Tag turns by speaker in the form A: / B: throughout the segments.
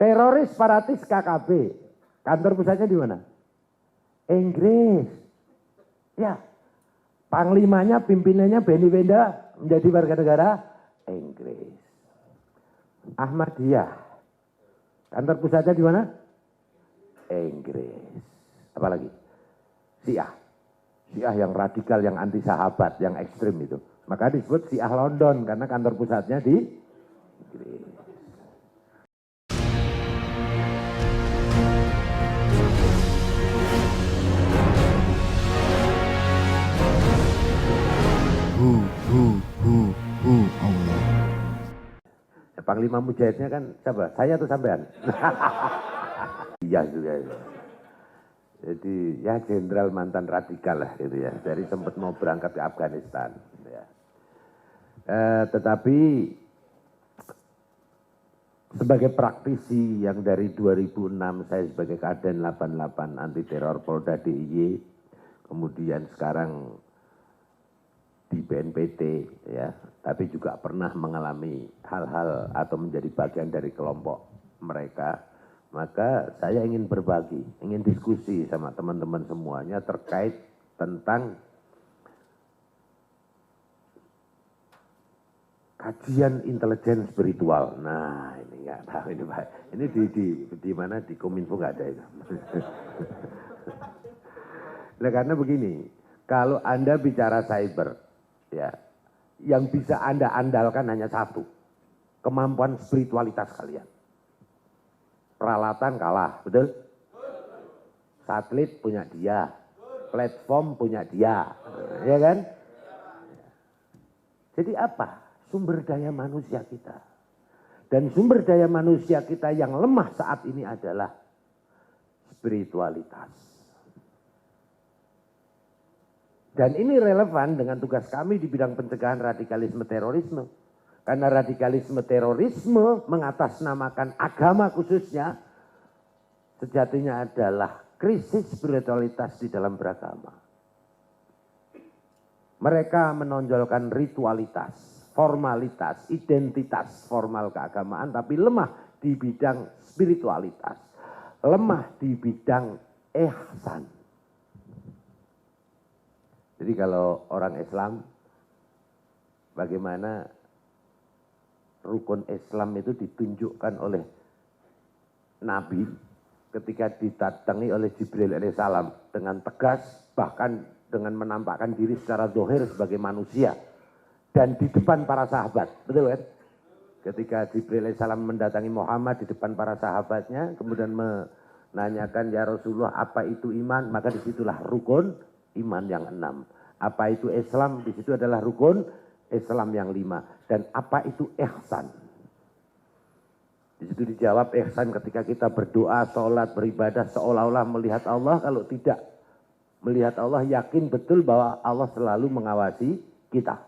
A: Teroris separatis KKB. Kantor pusatnya di mana? Inggris. Ya. Panglimanya, pimpinannya Benny Wenda menjadi warga negara Inggris. Ahmadiyah. Kantor pusatnya di mana? Inggris. Apalagi? Syiah. Syiah yang radikal, yang anti sahabat, yang ekstrim itu. Maka disebut Syiah London karena kantor pusatnya di Inggris.
B: Allah.
A: Panglima Mujahidnya kan siapa? Saya atau sampean? Iya juga. Jadi ya jenderal mantan radikal lah gitu ya. Dari sempat mau berangkat ke Afghanistan. Ya. Tetapi sebagai praktisi yang dari 2006 saya sebagai Kaden 88 anti teror Polda DIY, kemudian sekarang di BNPT ya, tapi juga pernah mengalami hal-hal atau menjadi bagian dari kelompok mereka, maka saya ingin berbagi, ingin diskusi sama teman-teman semuanya terkait tentang kajian intelijen spiritual. Nah ini nggak tahu ini Pak, ini di mana di Kominfo nggak ada itu. Nah karena begini, kalau Anda bicara cyber, ya, yang bisa Anda andalkan hanya satu, kemampuan spiritualitas kalian. Peralatan kalah, betul? Satelit punya dia, platform punya dia, ya kan? Jadi apa? Sumber daya manusia kita. Dan sumber daya manusia kita yang lemah saat ini adalah spiritualitas. Dan ini relevan dengan tugas kami di bidang pencegahan radikalisme terorisme. Karena radikalisme terorisme mengatasnamakan agama khususnya, sejatinya adalah krisis spiritualitas di dalam beragama. Mereka menonjolkan ritualitas, formalitas, identitas formal keagamaan, tapi lemah di bidang spiritualitas. Lemah di bidang ihsan. Jadi kalau orang Islam, bagaimana rukun Islam itu ditunjukkan oleh Nabi ketika didatangi oleh Jibril alaihissalam dengan tegas, bahkan dengan menampakkan diri secara zahir sebagai manusia dan di depan para sahabat, betul kan? Ketika Jibril alaihissalam mendatangi Muhammad di depan para sahabatnya, kemudian menanyakan ya Rasulullah apa itu iman, maka disitulah rukun iman yang 6. Apa itu Islam? Di situ adalah rukun Islam yang 5. Dan apa itu ihsan? Di situ dijawab ihsan ketika kita berdoa, sholat, beribadah seolah-olah melihat Allah. Kalau tidak melihat Allah, yakin betul bahwa Allah selalu mengawasi kita.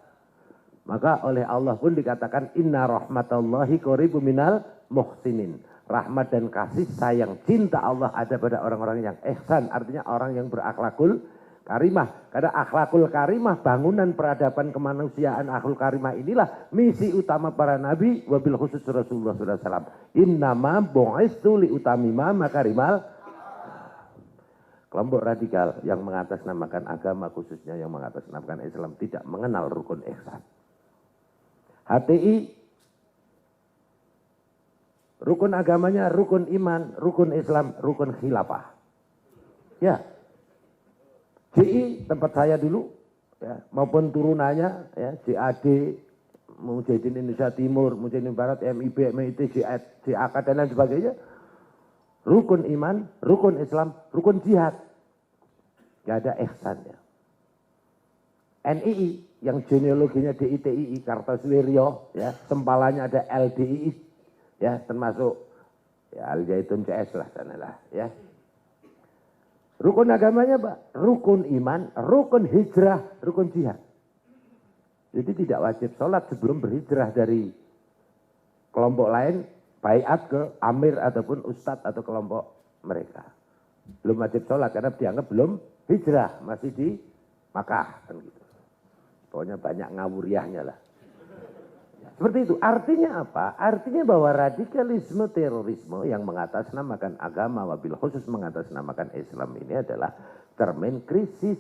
A: Maka oleh Allah pun dikatakan inna rahmatallahi qaribu minal muhsinin. Rahmat dan kasih sayang cinta Allah ada pada orang-orang yang ihsan, artinya orang yang berakhlakul karimah. Karena akhlakul karimah, bangunan peradaban kemanusiaan akhlakul karimah inilah misi utama para nabi, wabil khusus Rasulullah SAW. Innama bu'istu li utamima makarimal. Kelompok radikal yang mengatasnamakan agama khususnya yang mengatasnamakan Islam tidak mengenal rukun ihsan. HTI rukun agamanya rukun iman, rukun Islam, rukun khilafah. Ya. JI tempat saya dulu, ya, maupun turunannya, ya, JAD, Mujahidin Indonesia Timur, Mujahidin Barat, MIB, MIT, JAK dan lain sebagainya. Rukun iman, rukun Islam, rukun jihad. Gak ada ihsannya. NII yang genealoginya DITII, Kartosuwiryo, ya, sempalanya ada LDII, ya, termasuk ya, Al-Zaitun CS lah sana lah, ya. Rukun agamanya Pak, rukun iman, rukun hijrah, rukun jihad. Jadi tidak wajib sholat sebelum berhijrah dari kelompok lain, baiat ke amir ataupun ustadz atau kelompok mereka. Belum wajib sholat karena dianggap belum hijrah, masih di Makkah kan gitu. Pokoknya banyak ngawuriahnya lah. Seperti itu. Artinya apa? Artinya bahwa radikalisme terorisme yang mengatasnamakan agama, wabil khusus mengatasnamakan Islam ini adalah cermin krisis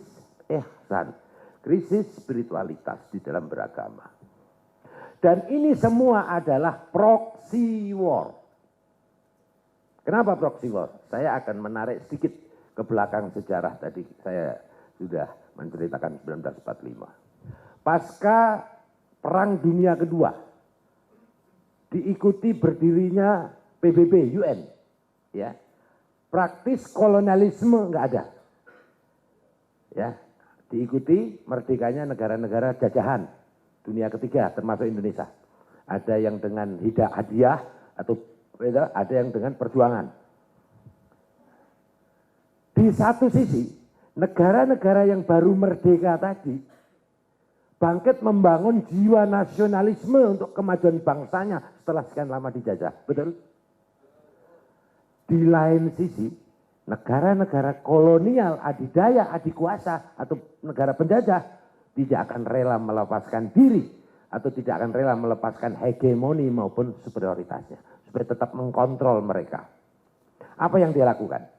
A: ihsan, krisis spiritualitas di dalam beragama. Dan ini semua adalah proxy war. Kenapa proxy war? Saya akan menarik sedikit ke belakang sejarah. Tadi saya sudah menceritakan 1945. Pasca Perang Dunia Kedua, diikuti berdirinya PBB, UN. Ya. Praktis kolonialisme nggak ada. Ya. Diikuti merdekanya negara-negara jajahan dunia ketiga termasuk Indonesia. Ada yang dengan hadiah atau ada yang dengan perjuangan. Di satu sisi, negara-negara yang baru merdeka tadi bangkit membangun jiwa nasionalisme untuk kemajuan bangsanya setelah sekian lama dijajah. Betul? Di lain sisi, negara-negara kolonial, adidaya, adikuasa, atau negara penjajah tidak akan rela melepaskan diri atau tidak akan rela melepaskan hegemoni maupun superioritasnya supaya tetap mengkontrol mereka. Apa yang dia lakukan?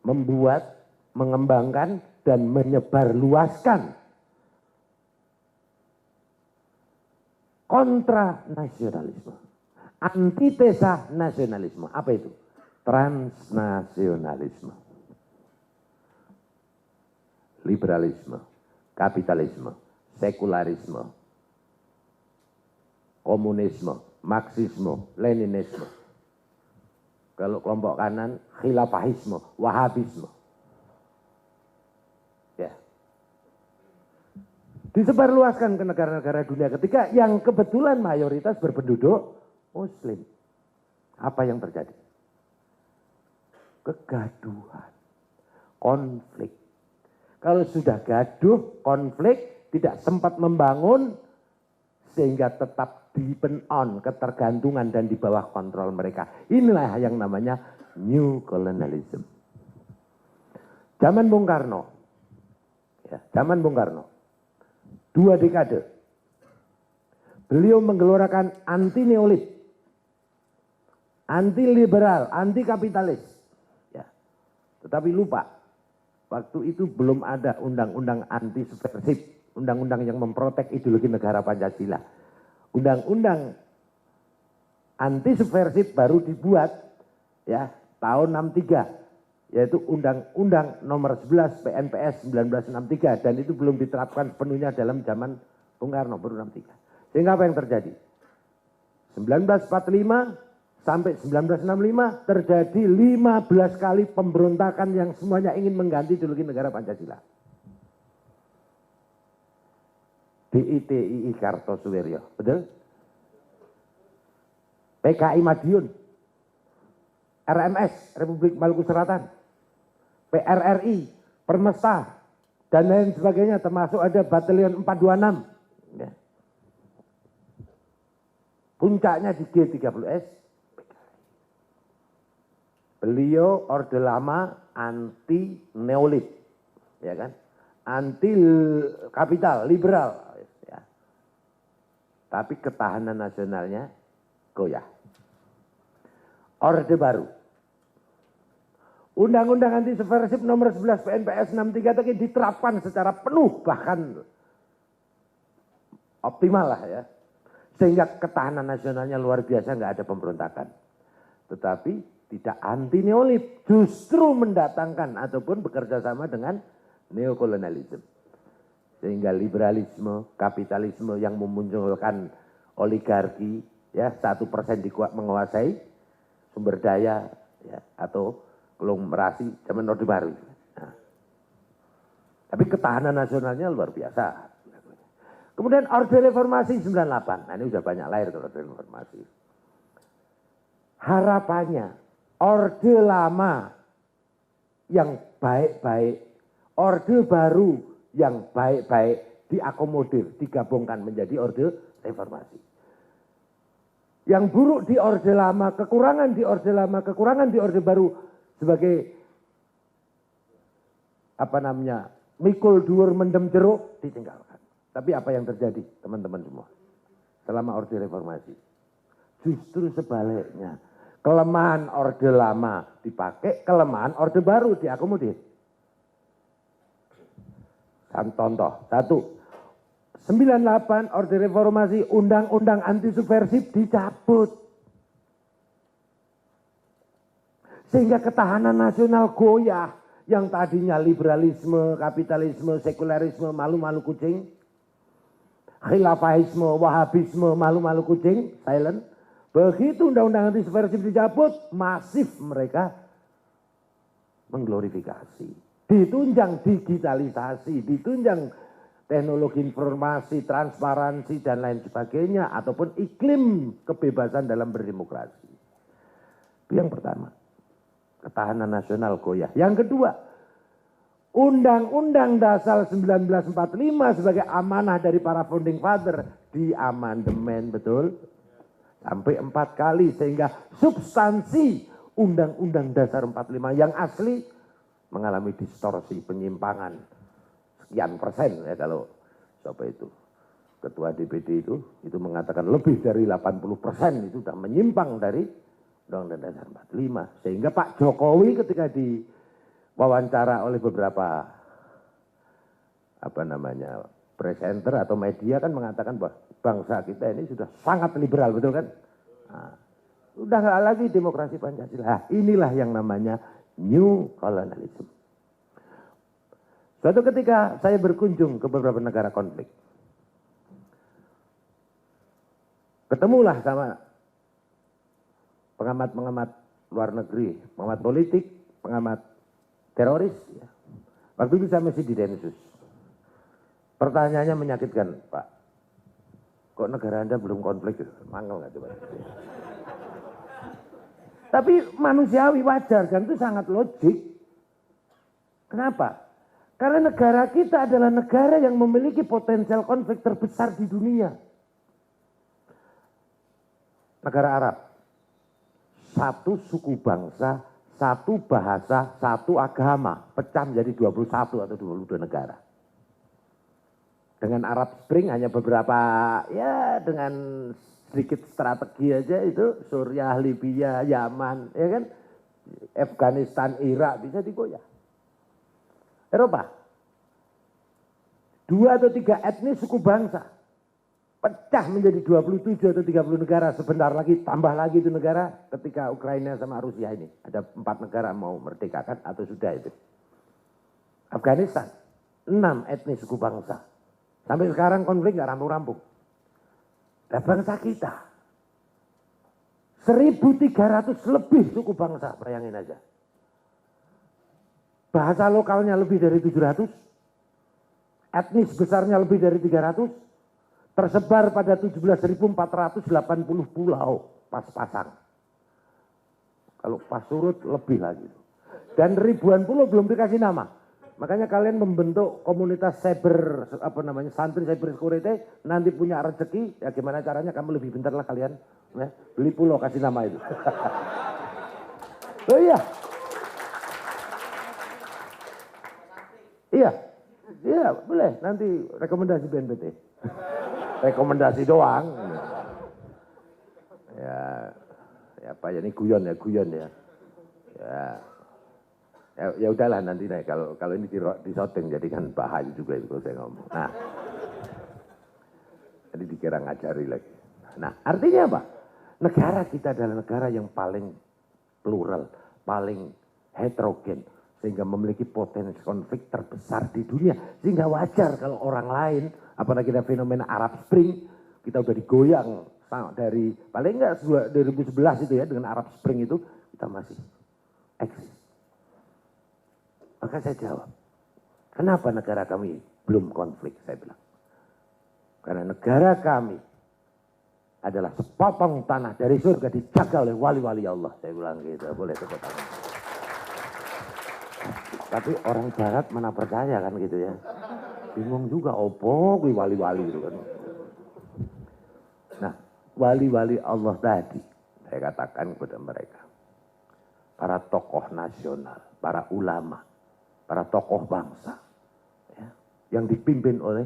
A: Membuat, mengembangkan, dan menyebarluaskan kontra nasionalisme, antitesa nasionalisme. Apa itu? Transnasionalisme, liberalisme, kapitalisme, sekularisme, komunisme, marxisme, leninisme. Kalau kelompok kanan, khilafahisme, wahabisme. Ya. Disebarluaskan ke negara-negara dunia ketiga yang kebetulan mayoritas berpenduduk Muslim. Apa yang terjadi? Kegaduhan, konflik. Kalau sudah gaduh, konflik, tidak sempat membangun, sehingga tetap depend on, ketergantungan dan di bawah kontrol mereka. Inilah yang namanya New Colonialism. Zaman Bung Karno, ya, zaman Bung Karno. 2 dekade. Beliau menggelorakan anti neolit, anti liberal, anti kapitalis. Ya. Tetapi lupa, waktu itu belum ada undang-undang anti subversif, undang-undang yang memprotek ideologi negara Pancasila. Undang-undang anti subversif baru dibuat ya tahun 63. Yaitu Undang-Undang Nomor 11 PNPS 1963 dan itu belum diterapkan sepenuhnya dalam zaman Bung Karno baru 63. Sehingga apa yang terjadi? 1945 sampai 1965 terjadi 15 kali pemberontakan yang semuanya ingin mengganti ideologi negara Pancasila. DITII Kartosuwiryo, betul? PKI Madiun, RMS Republik Maluku Selatan, PRRI, Permesta, dan lain sebagainya, termasuk ada Batalion 426. Ya. Puncaknya di G30S, beliau Orde Lama anti neolit, ya kan? Anti kapital, liberal. Ya. Tapi ketahanan nasionalnya goyah. Orde Baru. Undang-undang anti subversif nomor 11 PNPS 63 tadi diterapkan secara penuh, bahkan optimal lah ya. Sehingga ketahanan nasionalnya luar biasa, nggak ada pemberontakan. Tetapi tidak anti neolit, justru mendatangkan ataupun bekerja sama dengan neokolonialisme. Sehingga liberalisme, kapitalisme yang memunculkan oligarki, ya 1% menguasai sumber daya, ya, atau konglomerasi zaman Orde Baru. Nah, tapi ketahanan nasionalnya luar biasa. Kemudian Orde Reformasi 98. Nah ini sudah banyak lahir kalau Orde Reformasi. Harapannya Orde Lama yang baik-baik, Orde Baru yang baik-baik diakomodir, digabungkan menjadi Orde Reformasi. Yang buruk di Orde Lama, kekurangan di Orde Lama, kekurangan di Orde Baru sebagai apa namanya, mikul dhuwur mendem jeruk ditinggalkan. Tapi apa yang terjadi teman-teman semua selama Orde Reformasi? Justru sebaliknya. Kelemahan Orde Lama dipakai, kelemahan Orde Baru diakomodir. Contoh, 1, 98 Orde Reformasi, undang-undang anti subversif dicabut. Sehingga ketahanan nasional goyah. Yang tadinya liberalisme, kapitalisme, sekularisme, malu-malu kucing. Khilafahisme, wahabisme, malu-malu kucing, silent. Begitu undang-undang anti subversif dicabut, masif mereka mengglorifikasi. Ditunjang digitalisasi, ditunjang teknologi informasi, transparansi, dan lain sebagainya. Ataupun iklim kebebasan dalam berdemokrasi. Itu yang pertama. Ketahanan nasional goyah. Yang kedua, Undang-Undang Dasar 1945 sebagai amanah dari para founding father diamandemen, betul? Sampai 4 kali, sehingga substansi Undang-Undang Dasar 45 yang asli mengalami distorsi, penyimpangan sekian persen ya. Kalau siapa itu ketua DPD itu mengatakan lebih dari 80% itu sudah menyimpang dari Undang-Undang Dasar 45. Sehingga Pak Jokowi ketika diwawancara oleh beberapa presenter atau media kan mengatakan bahwa bangsa kita ini sudah sangat liberal, betul kan? Nah, udah nggak lagi demokrasi Pancasila. Nah, inilah yang namanya new colonialism. Suatu ketika saya berkunjung ke beberapa negara konflik, ketemulah sama pengamat-pengamat luar negeri, pengamat politik, pengamat teroris. Ya. Waktu itu saya masih di Densus. Pertanyaannya menyakitkan, Pak. Kok negara Anda belum konflik? Mangkel nggak coba? Tapi manusiawi, wajar, dan itu sangat logik. Kenapa? Karena negara kita adalah negara yang memiliki potensial konflik terbesar di dunia. Negara Arab. Satu suku bangsa, satu bahasa, satu agama. Pecah menjadi 21 atau 22 negara. Dengan Arab Spring hanya beberapa, ya dengan sedikit strategi aja itu Suriah, Libya, Yaman, ya kan, Afghanistan, Irak bisa digoyah. Eropa, 2 atau 3 etnis suku bangsa, pecah menjadi 27 atau 30 negara. Sebentar lagi tambah lagi itu negara ketika Ukraina sama Rusia ini. Ada 4 negara mau merdekakan atau sudah itu. Afghanistan, 6 etnis suku bangsa. Sampai sekarang konflik nggak rampung-rampung. Dan bangsa kita, 1.300 lebih suku bangsa, bayangin aja. Bahasa lokalnya lebih dari 700, etnis besarnya lebih dari 300, tersebar pada 17.480 pulau pas-pasang. Kalau pas surut lebih lagi. Dan ribuan pulau belum dikasih nama. Makanya kalian membentuk komunitas cyber, santri cyber security, nanti punya rezeki, ya gimana caranya kamu lebih pintar lah kalian. Ya, beli pulau kasih nama itu. Oh iya. Iya, boleh. Nanti rekomendasi BNPT. Rekomendasi doang. Ya apa ya, ini guyon ya. Ya udahlah nanti deh, kalau ini disorting jadi kan bahaya juga itu kalau saya ngomong. Nah, jadi dikira ngajari lagi. Nah, artinya apa? Negara kita adalah negara yang paling plural, paling heterogen, sehingga memiliki potensi konflik terbesar di dunia. Sehingga wajar kalau orang lain, apalagi ada fenomena Arab Spring, kita udah digoyang dari paling enggak 2011 itu ya, dengan Arab Spring itu kita masih eksis. Maka saya jawab, kenapa negara kami belum konflik? Saya bilang, karena negara kami adalah sepotong tanah dari surga dijaga oleh wali-wali Allah. Saya bilang gitu, boleh tepuk tangan. Tapi orang barat mana percaya kan gitu ya. Bingung juga, opo gue wali-wali gitu kan. Nah, wali-wali Allah tadi, saya katakan kepada mereka, para tokoh nasional, para ulama, para tokoh bangsa, ya, yang dipimpin oleh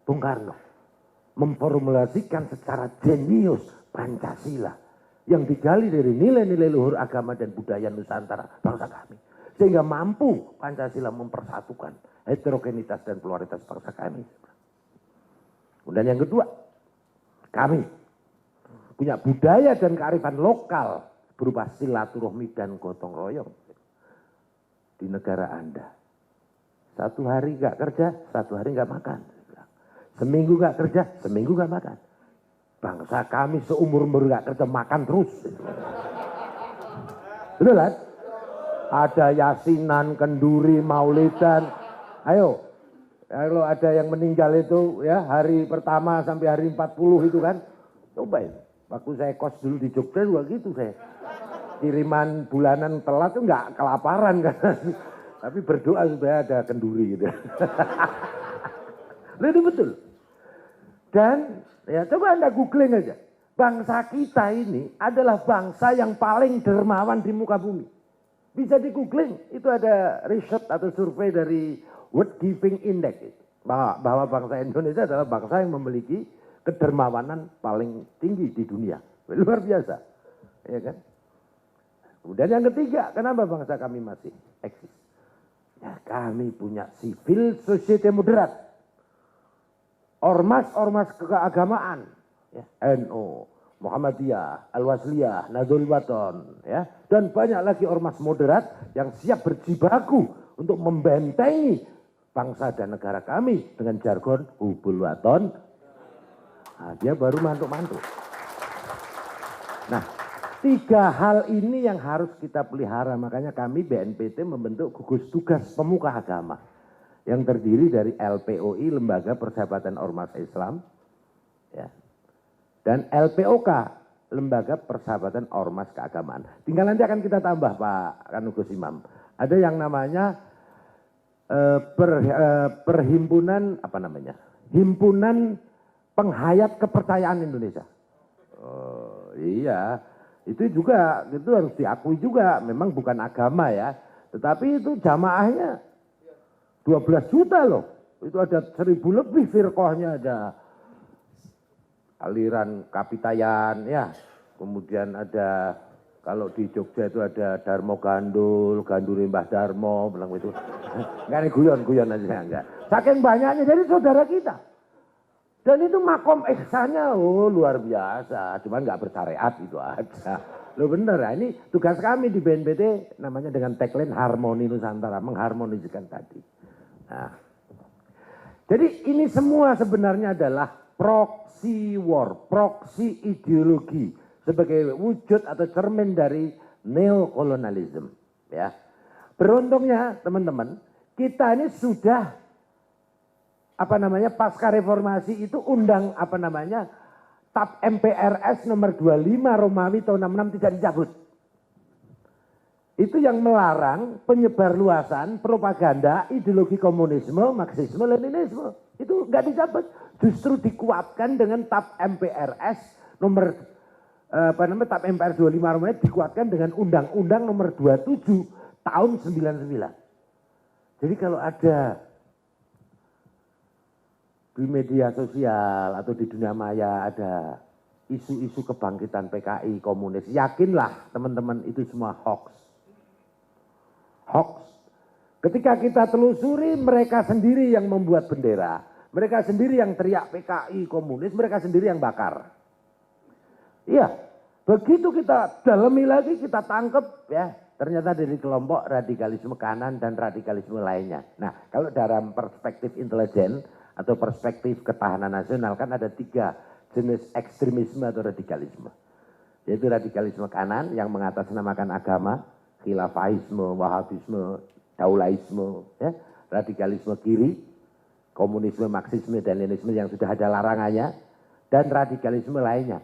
A: Bung Karno memformulasikan secara jenius Pancasila yang digali dari nilai-nilai luhur agama dan budaya Nusantara bangsa kami. Sehingga mampu Pancasila mempersatukan heterogenitas dan pluralitas bangsa kami. Kemudian yang kedua, kami punya budaya dan kearifan lokal berupa silaturahmi dan gotong royong di negara Anda. Satu hari nggak kerja, satu hari nggak makan. Seminggu nggak kerja, seminggu nggak makan. Bangsa kami seumur-umur nggak kerja, makan terus. Betul kan? Ada yasinan, kenduri, maulidan. Ayo, kalau ada yang meninggal itu ya hari pertama sampai hari 40 itu kan. Cobain. Waktu saya kos dulu di Jogja juga gitu saya. Kiriman bulanan telat tuh nggak kelaparan kan. Tapi berdoa supaya ada kenduri gitu. Nah, itu betul. Dan ya coba Anda googling aja. Bangsa kita ini adalah bangsa yang paling dermawan di muka bumi. Bisa di googling. Itu ada riset atau survei dari World Giving Index. Bahwa bangsa Indonesia adalah bangsa yang memiliki kedermawanan paling tinggi di dunia. Luar biasa. Ya kan? Kemudian yang ketiga, kenapa bangsa kami masih eksis? Ya, kami punya civil society moderat. Ormas-ormas keagamaan, ya, NU, Muhammadiyah, Al-Wasliyah, Nahdlatul Wathon, ya, dan banyak lagi ormas moderat yang siap berjibaku untuk membentengi bangsa dan negara kami dengan jargon hubul waton. Nah, dia baru mantuk-mantuk. Nah, tiga hal ini yang harus kita pelihara, makanya kami BNPT membentuk gugus tugas pemuka agama yang terdiri dari LPOI, Lembaga Persahabatan Ormas Islam, ya, dan LPOK, Lembaga Persahabatan Ormas Keagamaan. Tinggal nanti akan kita tambah Pak Kanugus Imam. Ada yang namanya perhimpunan apa namanya? Himpunan Penghayat Kepercayaan Indonesia. Oh, iya, itu juga itu harus diakui juga. Memang bukan agama ya, tetapi itu jamaahnya 12 juta loh. Itu ada 1000 lebih firqahnya, ada aliran Kapitayan ya. Kemudian ada kalau di Jogja itu ada Darmo Gandul, Gandul Mbah Darmo, bilang itu. Enggak nih guyon aja enggak. Saking banyaknya jadi saudara kita. Dan itu makom ihsannya luar biasa. Cuman enggak bersyariat itu aja. Loh bener ya, ini tugas kami di BNPT namanya dengan tagline Harmoni Nusantara, mengharmoniskan tadi. Nah, jadi ini semua sebenarnya adalah proxy war, proxy ideologi sebagai wujud atau cermin dari neokolonialisme. Ya, beruntungnya teman-teman, kita ini sudah pasca reformasi itu undang TAP MPRS nomor 25 Romawi tahun 66 tidak dicabut. Itu yang melarang penyebarluasan propaganda ideologi komunisme, Marxisme, Leninisme. Itu nggak dicabut, justru dikuatkan dengan TAP MPRS nomor TAP MPRS 25 Romawi dikuatkan dengan Undang-Undang nomor 27 tahun 99. Jadi kalau ada di media sosial atau di dunia maya ada isu-isu kebangkitan PKI komunis, yakinlah teman-teman itu semua hoax. Hoax. Ketika kita telusuri, mereka sendiri yang membuat bendera, mereka sendiri yang teriak PKI komunis, mereka sendiri yang bakar. Iya, begitu kita dalami lagi, kita tangkap ya, ternyata dari kelompok radikalisme kanan dan radikalisme lainnya. Nah, kalau dalam perspektif intelijen atau perspektif ketahanan nasional kan ada 3 jenis ekstremisme atau radikalisme. Yaitu radikalisme kanan yang mengatasnamakan agama, khilafahisme, wahabisme, daulaisme, ya, radikalisme kiri, komunisme, marxisme, dan leninisme yang sudah ada larangannya, dan radikalisme lainnya,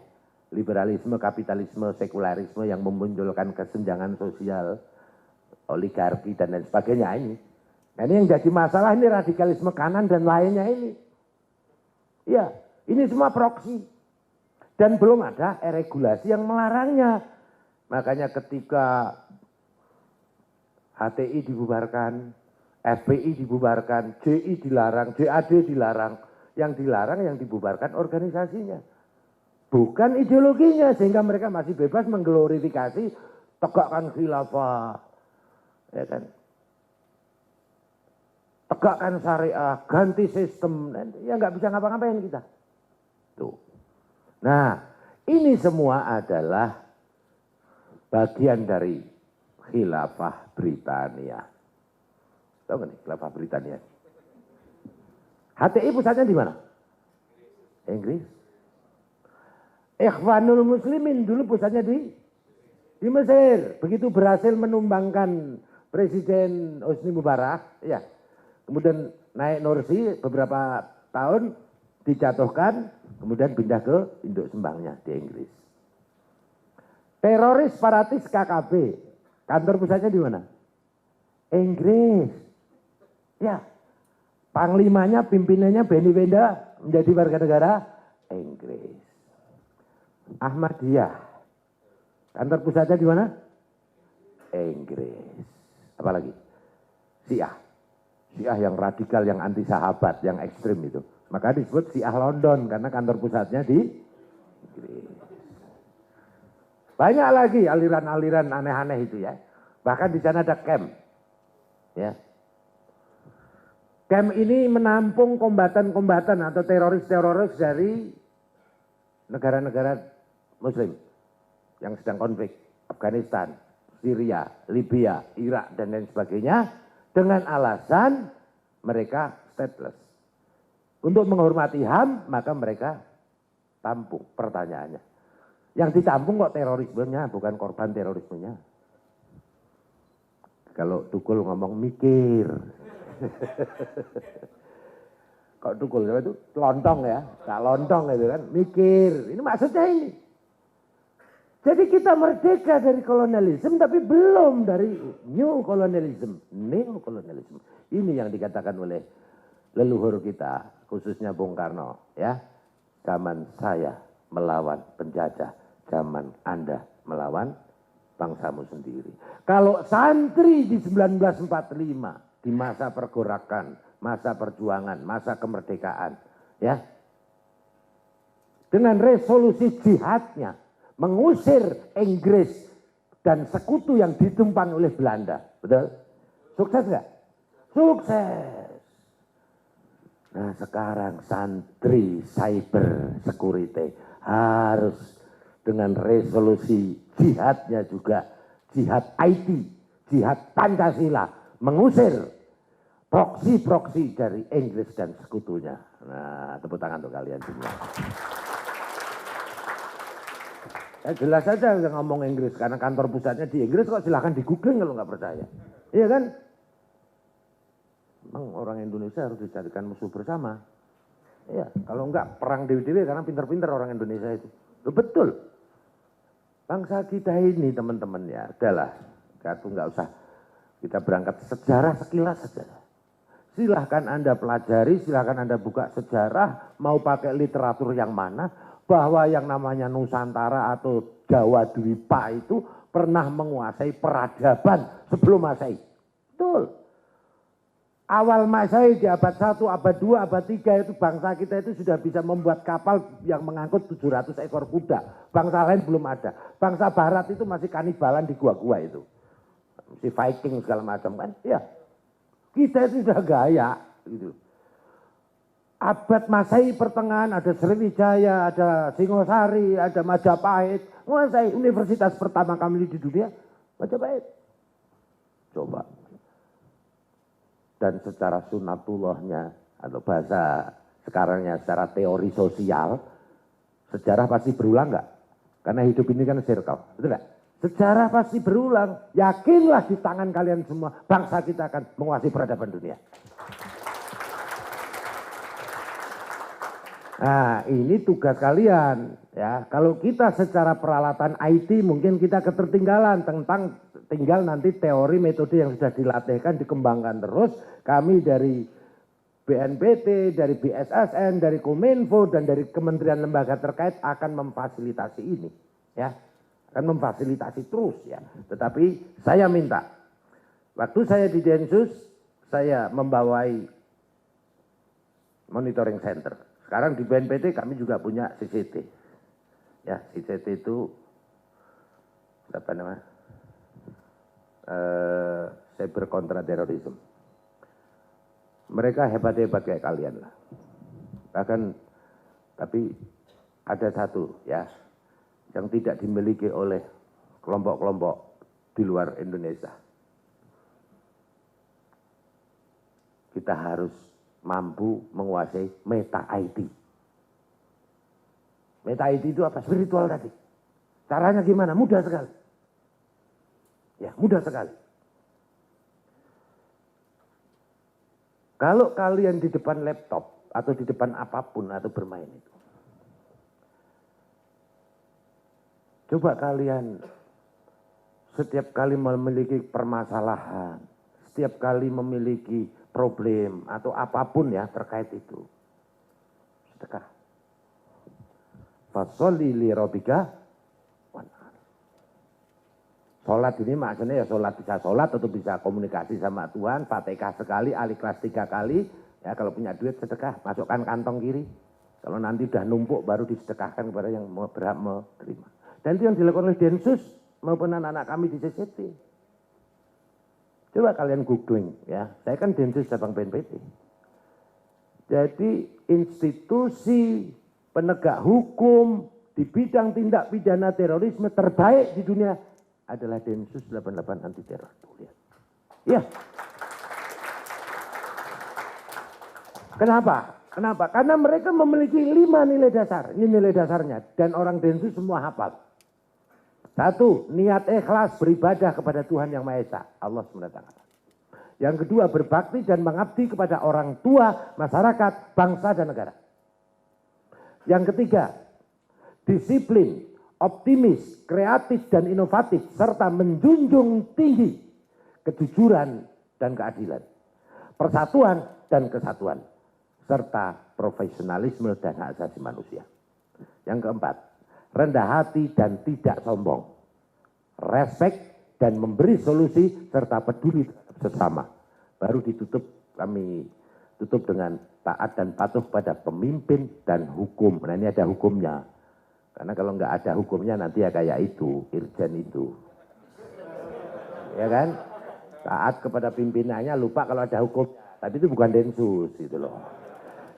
A: liberalisme, kapitalisme, sekularisme yang memunculkan kesenjangan sosial, oligarki, dan lain sebagainya ini. Nah, ini yang jadi masalah ini radikalisme kanan dan lainnya ini. Ya, ini semua proksi. Dan belum ada regulasi yang melarangnya. Makanya ketika HTI dibubarkan, FPI dibubarkan, JI dilarang, JAD dilarang, Yang dilarang, yang dibubarkan organisasinya. Bukan ideologinya, sehingga mereka masih bebas mengglorifikasi tegakkan khilafah. Ya kan? Tegakkan syariah, ganti sistem. Ya nggak bisa ngapa-ngapain kita. Tuh. Nah, ini semua adalah bagian dari khilafah Britania. Tahu nggak nih khilafah Britania? HTI pusatnya di mana? Inggris. Ikhwanul Muslimin dulu pusatnya di Mesir. Begitu berhasil menumbangkan Presiden Hosni Mubarak, ya. Kemudian naik Nursi beberapa tahun dijatuhkan, kemudian pindah ke induk sembangnya di Inggris. Teroris separatis KKB, kantor pusatnya di mana? Inggris. Ya. Panglimanya, pimpinannya Benny Wenda menjadi warga negara Inggris. Ahmadiyah. Kantor pusatnya di mana? Inggris. Apalagi? Syiah. Syiah yang radikal, yang anti sahabat, yang ekstrim itu. Maka disebut Syiah London karena kantor pusatnya di Inggris. Banyak lagi aliran-aliran aneh-aneh itu ya. Bahkan di sana ada camp. Ya. Camp ini menampung kombatan-kombatan atau teroris-teroris dari negara-negara Muslim yang sedang konflik, Afghanistan, Syria, Libya, Irak, dan lain sebagainya, dengan alasan mereka stateless. Untuk menghormati HAM, maka mereka tampung. Pertanyaannya, yang ditampung kok terorismenya, bukan korban terorismenya. Kalau Tukul ngomong mikir. Kok Tukul itu lontong ya, tak lontong itu kan, mikir. Ini maksudnya ini. Jadi kita merdeka dari kolonialisme tapi belum dari new colonialism, neo colonialism. Ini yang dikatakan oleh leluhur kita, khususnya Bung Karno, ya. Zaman saya melawan penjajah, zaman Anda melawan bangsamu sendiri. Kalau santri di 1945 di masa pergerakan, masa perjuangan, masa kemerdekaan, ya. Dengan resolusi jihadnya mengusir Inggris dan sekutu yang ditumpangi oleh Belanda. Betul? Sukses nggak? Sukses. Nah sekarang santri cyber security harus dengan resolusi jihadnya juga, jihad IT, jihad Pancasila, mengusir proksi-proksi dari Inggris dan sekutunya. Nah tepuk tangan untuk kalian semua. Jelas saja yang ngomong Inggris, karena kantor pusatnya di Inggris, kok silahkan di googling kalau nggak percaya. Iya kan? Memang orang Indonesia harus dijadikan musuh bersama. Iya, kalau enggak perang dewi-dewi karena pintar-pintar orang Indonesia itu. Betul. Bangsa kita ini teman-teman ya, adalah, nggak usah kita berangkat sejarah sekilas saja. Silahkan Anda pelajari, silahkan Anda buka sejarah, mau pakai literatur yang mana, bahwa yang namanya Nusantara atau Jawa Dwipa itu pernah menguasai peradaban sebelum Masehi. Betul. Awal Masehi di abad 1, abad 2, abad 3 itu bangsa kita itu sudah bisa membuat kapal yang mengangkut 700 ekor kuda. Bangsa lain belum ada. Bangsa barat itu masih kanibalan di gua-gua itu. Si Viking segala macam kan. Ya. Kita itu sudah gaya gitu. Abad Masehi pertengahan ada Sriwijaya, ada Singosari, ada Majapahit. Menguasai universitas pertama kali di dunia, Majapahit. Coba. Dan secara sunatullahnya, atau bahasa sekarangnya secara teori sosial, sejarah pasti berulang nggak? Karena hidup ini kan circle, betul nggak? Sejarah pasti berulang. Yakinlah di tangan kalian semua, bangsa kita akan menguasai peradaban dunia. Nah ini tugas kalian ya. Kalau kita secara peralatan IT mungkin kita ketertinggalan tentang tinggal nanti teori metode yang sudah dilatihkan dikembangkan terus. Kami dari BNPT, dari BSSN, dari Kominfo dan dari kementerian lembaga terkait akan memfasilitasi ini ya. Akan memfasilitasi terus ya. Tetapi saya minta waktu saya di Densus saya membawai monitoring center. Sekarang di BNPT kami juga punya CCT. Ya, CCT itu apa namanya? Cyber Contra Terrorism. Mereka hebat-hebat kayak kalian lah. Bahkan tapi ada satu ya yang tidak dimiliki oleh kelompok-kelompok di luar Indonesia. Kita harus mampu menguasai Meta IT. Meta IT itu apa? Spiritual tadi. Caranya gimana? Mudah sekali. Ya, mudah sekali. Kalau kalian di depan laptop atau di depan apapun atau bermain itu, coba kalian setiap kali memiliki permasalahan, setiap kali memiliki problem atau apapun ya terkait itu, sedekah. Fasholli li rabbika wanhar. Sholat ini maksudnya ya sholat bisa sholat atau bisa komunikasi sama Tuhan, Fatihah sekali, Al-Ikhlas 3 kali, ya kalau punya duit sedekah, masukkan kantong kiri. Kalau nanti udah numpuk baru disedekahkan kepada yang berhak menerima. Dan itu yang dilakukan oleh Densus maupun anak-anak kami di CCT. Coba kalian googling ya, saya kan Densus cabang BNPT. Jadi institusi penegak hukum di bidang tindak pidana terorisme terbaik di dunia adalah Densus 88 anti teror. Lihat. Ya. Kenapa? Kenapa? Karena mereka memiliki 5 nilai dasar. Ini nilai dasarnya dan orang Densus semua hafal. 1, niat ikhlas beribadah kepada Tuhan Yang Maha Esa, Allah SWT. Yang kedua, berbakti dan mengabdi kepada orang tua, masyarakat, bangsa dan negara. Yang ketiga, disiplin, optimis, kreatif dan inovatif serta menjunjung tinggi kejujuran dan keadilan, persatuan dan kesatuan serta profesionalisme dan hak asasi manusia. Yang keempat, rendah hati dan tidak sombong, respek dan memberi solusi serta peduli sesama. Baru ditutup, kami tutup dengan taat dan patuh pada pemimpin dan hukum. Nah ini ada hukumnya. Karena kalau nggak ada hukumnya nanti ya kayak itu, Irjen itu. Ya kan? Taat kepada pimpinannya, lupa kalau ada hukum. Tapi itu bukan Densus gitu loh.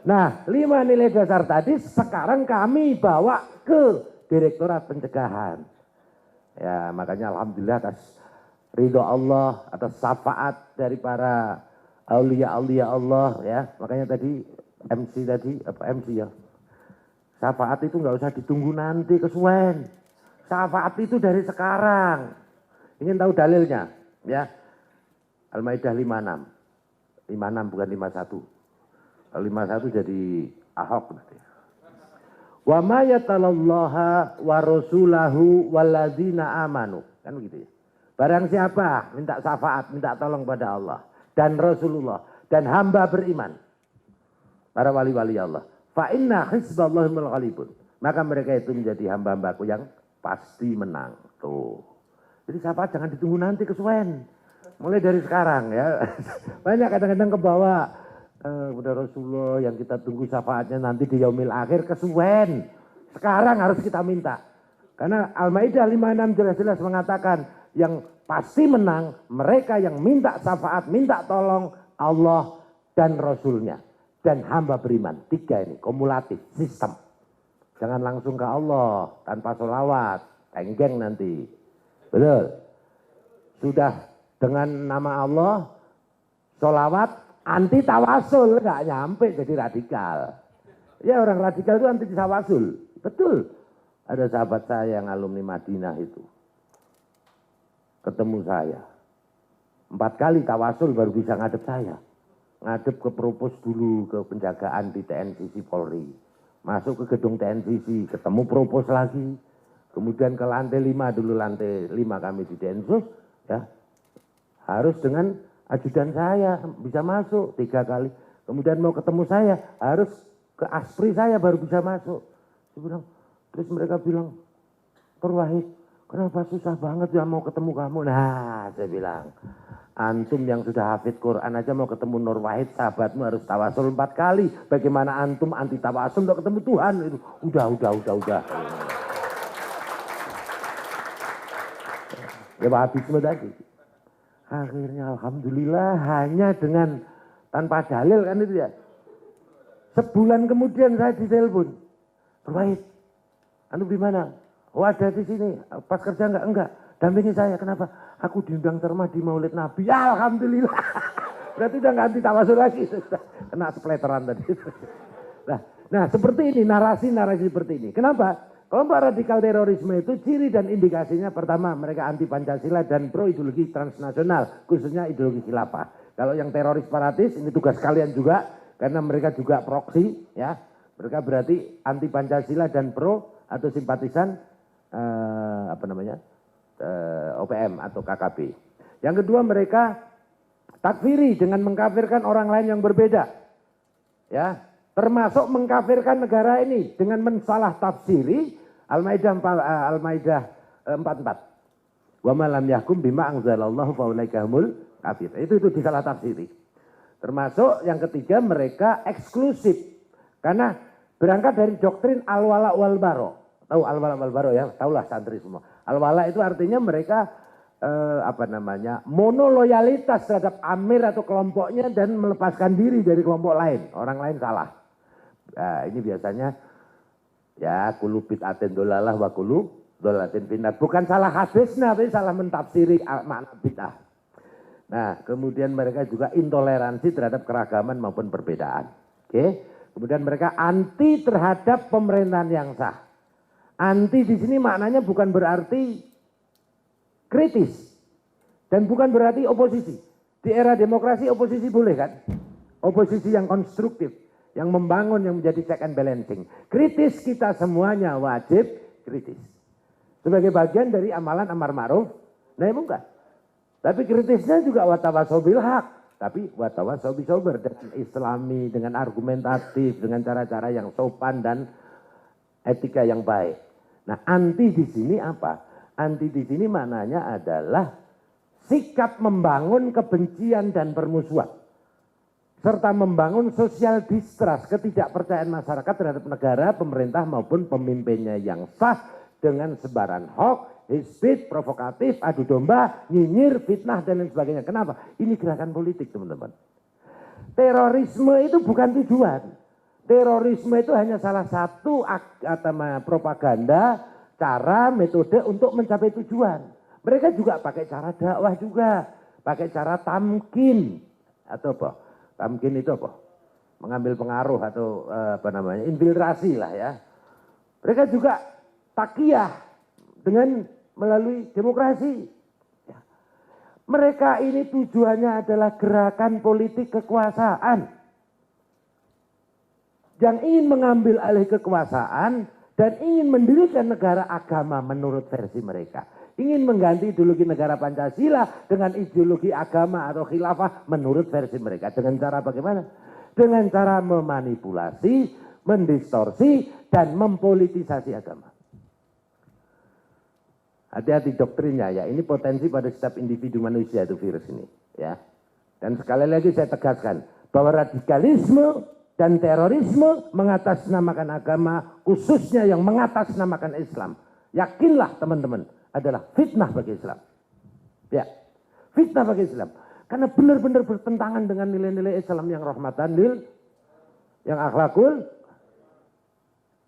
A: Nah 5 nilai dasar tadi sekarang kami bawa ke Direktorat Pencegahan. Ya makanya alhamdulillah atas ridho Allah, atas syafaat dari para aulia-aulia Allah ya. Makanya tadi MC ya. Syafaat itu nggak usah ditunggu nanti kesuwen. Syafaat itu dari sekarang. Ingin tahu dalilnya? Ya. Al-Maidah 56. 56 bukan 51. Kalau 51 jadi Ahok nanti. Wa ma yatalallaha wa rasulahu walladzina amanu. Kan begitu ya. Barang siapa minta syafaat, minta tolong pada Allah dan Rasulullah dan hamba beriman. Para wali-wali Allah. Fa inna hizballahumul ghalibun. Maka mereka itu menjadi hamba-hambaku yang pasti menang. Tuh. Jadi syafaat jangan ditunggu nanti kesuwen. Mulai dari sekarang ya. Banyak kadang-kadang kebawa kepada Rasulullah yang kita tunggu syafaatnya nanti di yaumil akhir kesuwen. Sekarang harus kita minta. Karena Al-Maidah 56 jelas-jelas mengatakan yang pasti menang mereka yang minta syafaat, minta tolong Allah dan Rasulnya. Dan hamba beriman. 3 ini, kumulatif, sistem. Jangan langsung ke Allah, tanpa sholawat, tenggeng nanti. Betul? Sudah dengan nama Allah, sholawat, anti tawasul, nggak nyampe jadi radikal. Ya orang radikal itu anti tawasul. Betul. Ada sahabat saya yang alumni Madinah itu. Ketemu saya. 4 kali tawasul baru bisa ngadep saya. Ngadep ke propos dulu ke penjagaan di TNCC Polri. Masuk ke gedung TNCC, ketemu propos lagi. Kemudian ke lantai 5 dulu, lantai 5 kami di Densus. Ya, harus dengan ajudan saya bisa masuk 3 kali. Kemudian mau ketemu saya harus ke aspri saya baru bisa masuk. Saya bilang, terus mereka bilang, Tur Wahid, kenapa susah banget ya mau ketemu kamu? Nah, saya bilang, Antum yang sudah hafid Quran aja mau ketemu Nur Wahid, sahabatmu harus tawasul 4 kali. Bagaimana antum anti tawasul untuk ketemu Tuhan? Itu udah. Ya Wahabisme tadi. Akhirnya alhamdulillah hanya dengan tanpa dalil kan itu ya. Sebulan kemudian saya ditelepon. Nur Wahid, antum di mana? Oh ada di sini. Pas kerja enggak? Dampingi saya, kenapa? Aku diundang ceramah di Maulid Nabi. Ya, alhamdulillah. Berarti udah nggak anti tawasul lagi. Kena spletteran tadi. Nah, seperti ini, narasi-narasi seperti ini. Kenapa? Kelompok radikal terorisme itu ciri dan indikasinya pertama, mereka anti Pancasila dan pro ideologi transnasional, khususnya ideologi khilafah. Kalau yang teroris separatis, ini tugas kalian juga, karena mereka juga proksi, ya. Mereka berarti anti Pancasila dan pro atau simpatisan, OPM atau KKB. Yang kedua mereka takfiri dengan mengkafirkan orang lain yang berbeda. Ya, termasuk mengkafirkan negara ini dengan mensalah tafsiri Al-Maidah 44. Wa ma lam yahkum bima anzalallahu faulaika humul kafir. Itu disalah tafsiri. Termasuk yang ketiga mereka eksklusif karena berangkat dari doktrin al-wala wal baro. Tahu al-wala wal baro ya? Tahulah santri semua. Al-wala itu artinya mereka monoloyalitas terhadap amir atau kelompoknya dan melepaskan diri dari kelompok lain. Orang lain salah. Nah, ini biasanya ya kulu bid'atin dolalah wa kulu dolatin finnar. Bukan salah hadisnya, tapi salah mentafsiri makna bid'ah. Nah, kemudian mereka juga intoleransi terhadap keragaman maupun perbedaan. Oke. Kemudian mereka anti terhadap pemerintahan yang sah. Anti di sini maknanya bukan berarti kritis dan bukan berarti oposisi. Di era demokrasi oposisi boleh kan? Oposisi yang konstruktif, yang membangun, yang menjadi check and balancing. Kritis kita semuanya wajib kritis. Sebagai bagian dari amalan amar ma'ruf nahi munkar. Tapi kritisnya juga watawasau bil haq, tapi watawasau bisober dengan islami, dengan argumentatif, dengan cara-cara yang sopan dan etika yang baik. Nah, anti di sini apa? Anti di sini maknanya adalah sikap membangun kebencian dan permusuhan. Serta membangun social distrust, ketidakpercayaan masyarakat terhadap negara, pemerintah maupun pemimpinnya yang sah dengan sebaran hoax, hate speech, provokatif, adu domba, nyinyir, fitnah dan lain sebagainya. Kenapa? Ini gerakan politik, teman-teman. Terorisme itu bukan tujuan. Terorisme itu hanya salah satu propaganda, cara, metode untuk mencapai tujuan. Mereka juga pakai cara dakwah juga, pakai cara tamkin atau apa? Tamkin itu apa? Mengambil pengaruh atau infiltrasi lah ya. Mereka juga takiyah dengan melalui demokrasi. Mereka ini tujuannya adalah gerakan politik kekuasaan yang ingin mengambil alih kekuasaan dan ingin mendirikan negara agama menurut versi mereka. Ingin mengganti ideologi negara Pancasila dengan ideologi agama atau khilafah menurut versi mereka. Dengan cara bagaimana? Dengan cara memanipulasi, mendistorsi, dan mempolitisasi agama. Hati-hati doktrinnya ya, ini potensi pada setiap individu manusia itu virus ini. Ya. Dan sekali lagi saya tegaskan bahwa radikalisme dan terorisme mengatasnamakan agama, khususnya yang mengatasnamakan Islam. Yakinlah teman-teman, adalah fitnah bagi Islam. Ya, fitnah bagi Islam. Karena benar-benar bertentangan dengan nilai-nilai Islam yang rahmatan lil, yang akhlakul,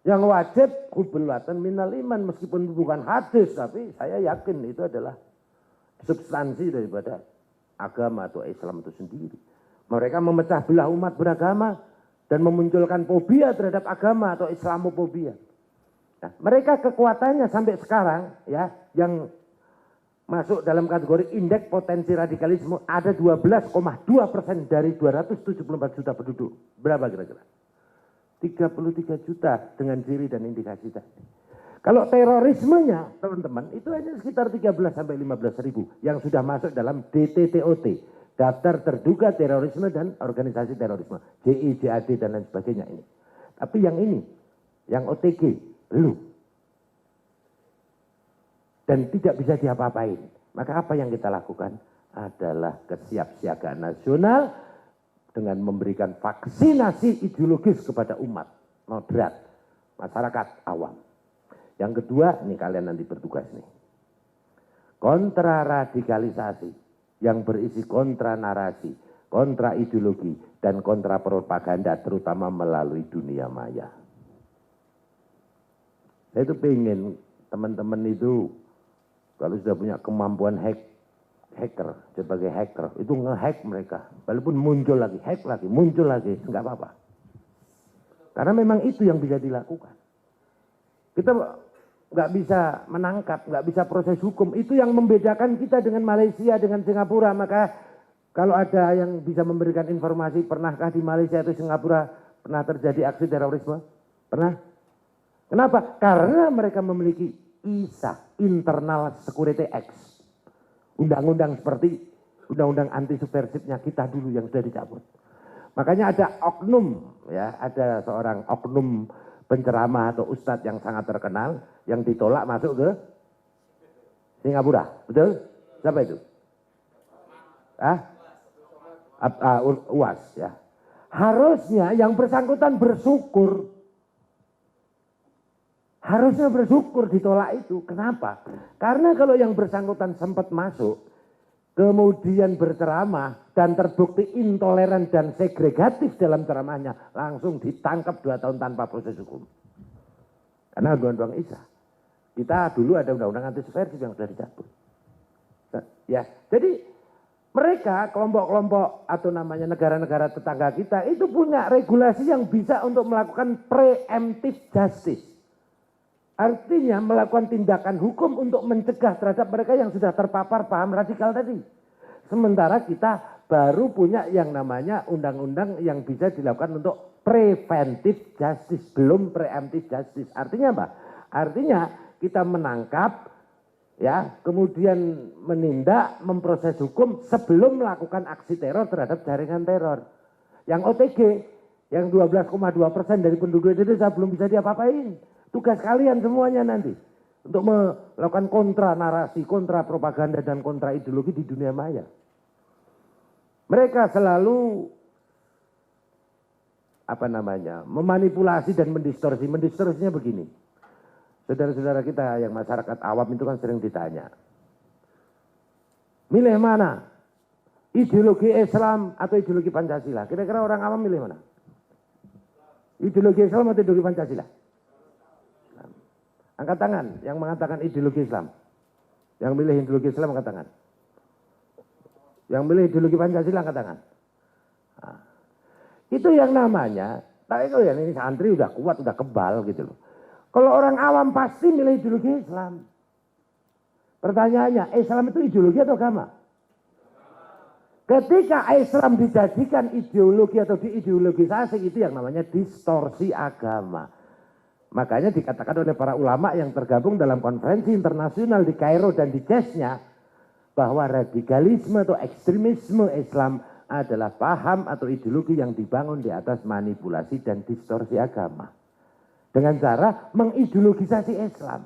A: yang wajib kubulatan minal iman. Meskipun bukan hadis, tapi saya yakin itu adalah substansi daripada agama atau Islam itu sendiri. Mereka memecah belah umat beragama dan memunculkan fobia terhadap agama atau Islamofobia. Nah, mereka kekuatannya sampai sekarang ya yang masuk dalam kategori indeks potensi radikalisme ada 12,2% dari 274 juta penduduk. Berapa kira-kira? 33 juta dengan ciri dan indikasi tadi. Kalau terorismenya teman-teman itu hanya sekitar 13 sampai 15 ribu yang sudah masuk dalam DTTOT. Daftar terduga terorisme dan organisasi terorisme. JI, JAD dan lain sebagainya ini. Tapi yang ini, yang OTG, belum. Dan tidak bisa diapa-apain. Maka apa yang kita lakukan? adalah kesiapsiagaan nasional dengan memberikan vaksinasi ideologis kepada umat moderat, masyarakat awam. Yang kedua, ini kalian nanti bertugas nih. Kontraradikalisasi yang berisi kontra narasi, kontra ideologi, dan kontra propaganda terutama melalui dunia maya. Saya itu pengen teman-teman itu kalau sudah punya kemampuan hacker, sebagai hacker, itu nge-hack mereka. Walaupun muncul lagi, hack lagi, muncul lagi, enggak apa-apa. Karena memang itu yang bisa dilakukan. Kita nggak bisa menangkap, nggak bisa proses hukum. Itu yang membedakan kita dengan Malaysia, dengan Singapura. Maka kalau ada yang bisa memberikan informasi, pernahkah di Malaysia atau Singapura pernah terjadi aksi terorisme? Pernah? Kenapa? Karena mereka memiliki ISA, Internal Security Act. Undang-undang seperti undang-undang anti subversifnya kita dulu yang sudah dicabut. Makanya ada oknum, ya, ada seorang oknum penceramah atau ustadz yang sangat terkenal yang ditolak masuk ke Singapura, betul? Siapa itu? UAS, ya. Harusnya yang bersangkutan bersyukur. Harusnya bersyukur ditolak itu. Kenapa? Karena kalau yang bersangkutan sempat masuk, kemudian berceramah dan terbukti intoleran dan segregatif dalam ceramahnya, langsung ditangkap 2 tahun tanpa proses hukum. Karena undang-undang ISA. Kita dulu ada undang-undang anti subversif yang sudah dicabut. Ya, jadi mereka kelompok-kelompok atau namanya negara-negara tetangga kita itu punya regulasi yang bisa untuk melakukan preemptive justice. Artinya melakukan tindakan hukum untuk mencegah terhadap mereka yang sudah terpapar paham radikal tadi. Sementara kita baru punya yang namanya undang-undang yang bisa dilakukan untuk preventive justice, belum preemptive justice. Artinya apa? Artinya kita menangkap, ya, kemudian menindak, memproses hukum sebelum melakukan aksi teror terhadap jaringan teror. Yang OTG, yang 12,2% dari penduduk Indonesia belum bisa diapa-apain. Tugas kalian semuanya nanti untuk melakukan kontra narasi, kontra propaganda, dan kontra ideologi di dunia maya. Mereka selalu memanipulasi dan mendistorsi. Mendistorsinya begini. Saudara-saudara kita yang masyarakat awam itu kan sering ditanya. Milih mana? Ideologi Islam atau ideologi Pancasila? Kira-kira orang awam milih mana? Ideologi Islam atau ideologi Pancasila? Angkat tangan yang mengatakan ideologi Islam. Yang milih ideologi Islam angkat tangan. Yang milih ideologi Pancasila angkat tangan. Nah, itu yang namanya, tapi kalau yang ini santri udah kuat, udah kebal gitu loh. Kalau orang awam pasti milih ideologi Islam. Pertanyaannya, Islam itu ideologi atau agama? Ketika Islam dijadikan ideologi atau diideologisasi, itu yang namanya distorsi agama. Makanya dikatakan oleh para ulama yang tergabung dalam konferensi internasional di Kairo dan di Cesnya, bahwa radikalisme atau ekstremisme Islam adalah paham atau ideologi yang dibangun di atas manipulasi dan distorsi agama. Dengan cara mengideologisasi Islam.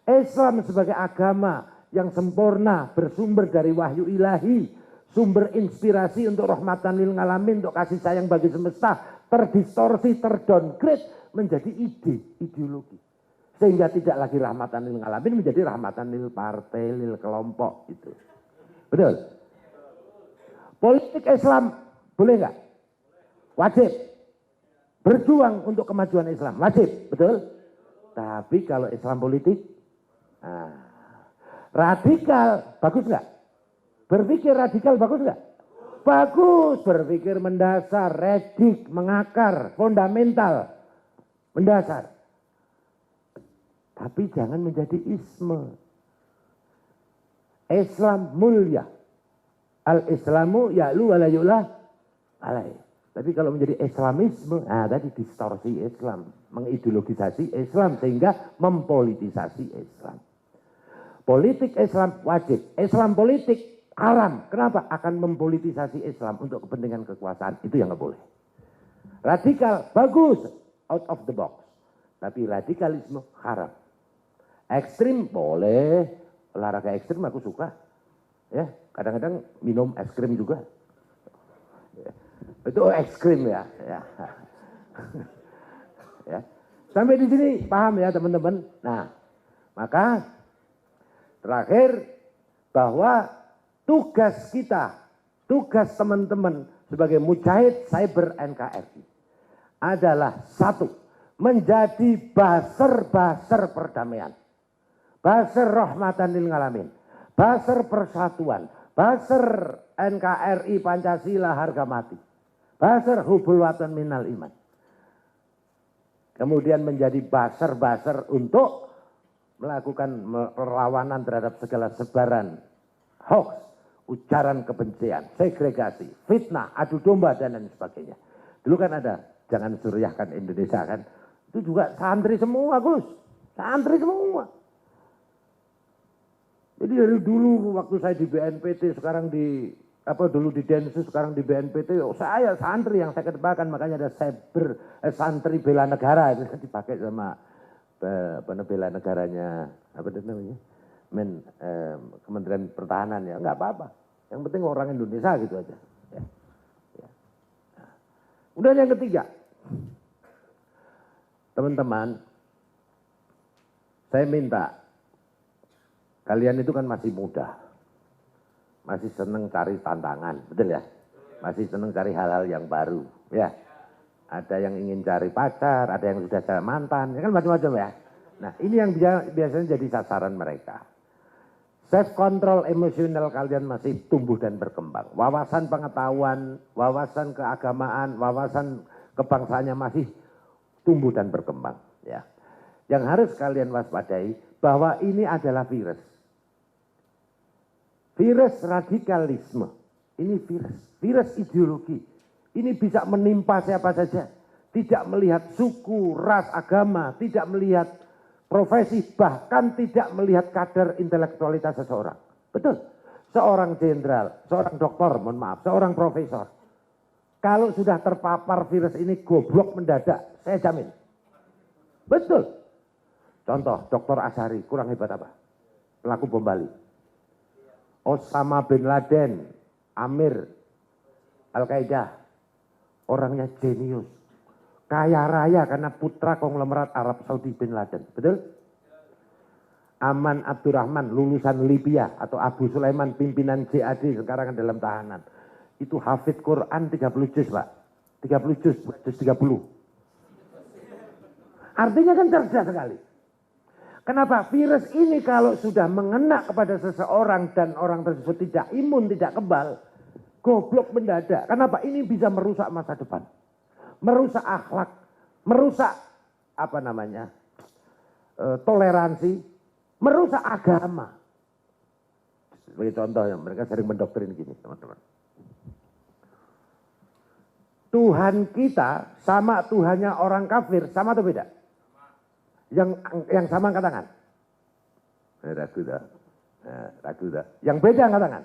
A: Islam sebagai agama yang sempurna, bersumber dari wahyu ilahi, sumber inspirasi untuk rahmatan lil alamin, untuk kasih sayang bagi semesta, terdistorsi, terdowngrade menjadi ideologi. Sehingga tidak lagi rahmatan lil alamin, menjadi rahmatan lil partai, lil kelompok itu. Betul? Politik Islam boleh nggak? Wajib. Berjuang untuk kemajuan Islam, wajib, betul? Tapi kalau Islam politik, radikal, bagus nggak? Berpikir radikal bagus nggak? Bagus, berpikir mendasar, redik, mengakar, fundamental, mendasar. Tapi jangan menjadi isme. Islam mulia. Al-Islamu ya'lu wa la yu'la alaih. Tapi kalau menjadi Islamisme, tadi distorsi Islam. Mengideologisasi Islam sehingga mempolitisasi Islam. Politik Islam wajib. Islam politik haram. Kenapa? Akan mempolitisasi Islam untuk kepentingan kekuasaan. Itu yang nggak boleh. Radikal, bagus. Out of the box. Tapi radikalisme haram. Ekstrim boleh. Olahraga ekstrim aku suka. Ya, kadang-kadang minum es krim juga. Itu es krim ya. Ya. Sampai di sini paham ya teman-teman. Nah, maka terakhir bahwa tugas kita, tugas teman-teman sebagai mujahid cyber NKRI adalah satu, menjadi baser-baser perdamaian, baser rahmatan lil alamin, baser persatuan, baser NKRI Pancasila harga mati, baser hubul watan minal iman. Kemudian menjadi baser-baser untuk melakukan perlawanan terhadap segala sebaran hoax, ujaran kebencian, segregasi, fitnah, adu domba dan lain sebagainya. Dulu kan ada, jangan suriahkan Indonesia kan, itu juga santri semua Gus, santri semua. Jadi dari dulu waktu saya di BNPT, sekarang di dulu di Densus, sekarang di BNPT, saya santri yang saya kedepankan, makanya ada cyber santri bela negara itu dipakai sama bela negaranya apa itu namanya Kementerian Pertahanan ya, nggak apa-apa, yang penting orang Indonesia gitu aja. Ya. Ya. Nah. Udah yang ketiga, teman-teman, saya minta kalian itu kan masih muda, masih seneng cari tantangan, betul ya? Masih seneng cari hal-hal yang baru, ya. Ada yang ingin cari pacar, ada yang sudah cari mantan, ya kan macam-macam ya. Nah ini yang biasanya jadi sasaran mereka. Self control emosional kalian masih tumbuh dan berkembang. Wawasan pengetahuan, wawasan keagamaan, wawasan kebangsaannya masih tumbuh dan berkembang. Ya. Yang harus kalian waspadai bahwa ini adalah virus. Virus radikalisme, ini virus ideologi. Ini bisa menimpa siapa saja. Tidak melihat suku, ras, agama, tidak melihat profesi, bahkan tidak melihat kadar intelektualitas seseorang. Betul. Seorang jenderal, seorang doktor, mohon maaf, seorang profesor. Kalau sudah terpapar virus ini goblok mendadak, saya jamin. Betul. Contoh, Dr. Azhari, kurang hebat apa? Pelaku bom Bali. Osama bin Laden, Amir, Al-Qaeda, orangnya jenius, kaya raya karena putra konglomerat Arab Saudi bin Laden, betul? Aman Abdurrahman, lulusan Libya, atau Abu Sulaiman, pimpinan JAD sekarang dalam tahanan. Itu hafid Quran 30 juz Pak, 30 juz 30. Artinya kan cerdas sekali. Kenapa? Virus ini kalau sudah mengena kepada seseorang dan orang tersebut tidak imun, tidak kebal, goblok mendadak. Kenapa? Ini bisa merusak masa depan. Merusak akhlak, merusak toleransi, merusak agama. Sebagai contoh ya, mereka sering mendoktrin gini, teman-teman. Tuhan kita sama Tuhannya orang kafir, sama atau beda? Yang sama angkat tangan. Ragu dah. Yang beda angkat tangan.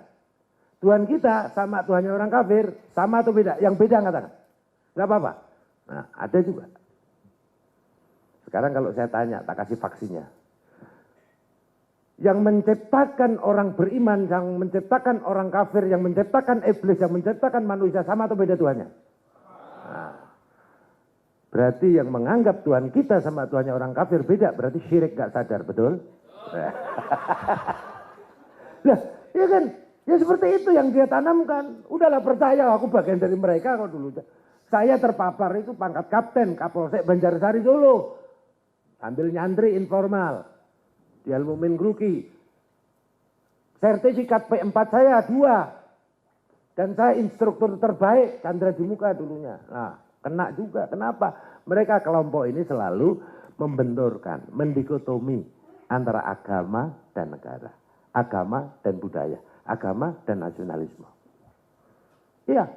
A: Tuhan kita sama Tuhannya orang kafir, sama atau beda? Yang beda angkat tangan. Gak apa-apa. Nah, ada juga. Sekarang kalau saya tanya, tak kasih vaksinnya. Yang menciptakan orang beriman, yang menciptakan orang kafir, yang menciptakan iblis, yang menciptakan manusia, sama atau beda Tuhannya? Nah, berarti yang menganggap Tuhan kita sama Tuhannya orang kafir beda, berarti syirik gak sadar, betul? Lah, ya kan? Ya seperti itu yang dia tanamkan. Udahlah percaya, aku bagian dari mereka kok dulu. Saya terpapar itu pangkat kapten, Kapolsek Banjarsari Solo. Sambil nyantri informal. Di Al-Mumin Gruki. Sertifikat P4 saya 2. Dan saya instruktur terbaik Chandra di Muka dulunya. Nah, kena juga. Kenapa? Mereka kelompok ini selalu membenturkan, mendikotomi antara agama dan negara, agama dan budaya, agama dan nasionalisme. Iya,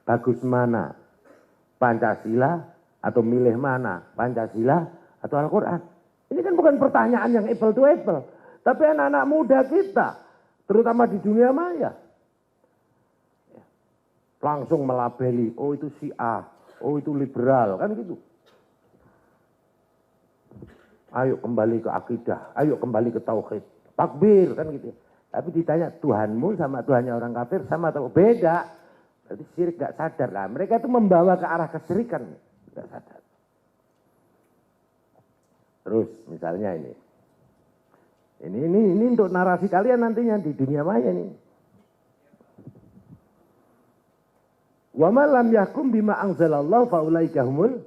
A: bagus mana Pancasila atau milih mana Pancasila atau Al-Quran? Ini kan bukan pertanyaan yang apple to apple, tapi anak-anak muda kita, terutama di dunia maya, langsung melabeli, oh itu Syiah, oh itu liberal, kan gitu. Ayo kembali ke akidah, ayo kembali ke tauhid, takbir, kan gitu. Tapi ditanya Tuhanmu sama Tuhannya orang kafir sama atau beda? Berarti syirik gak sadar lah. Mereka itu membawa ke arah kesyirikan, gak sadar. Terus misalnya ini. Ini untuk narasi kalian nantinya di dunia maya nih. Wa ma lam yahkum bima anzalallahu faulaika humul.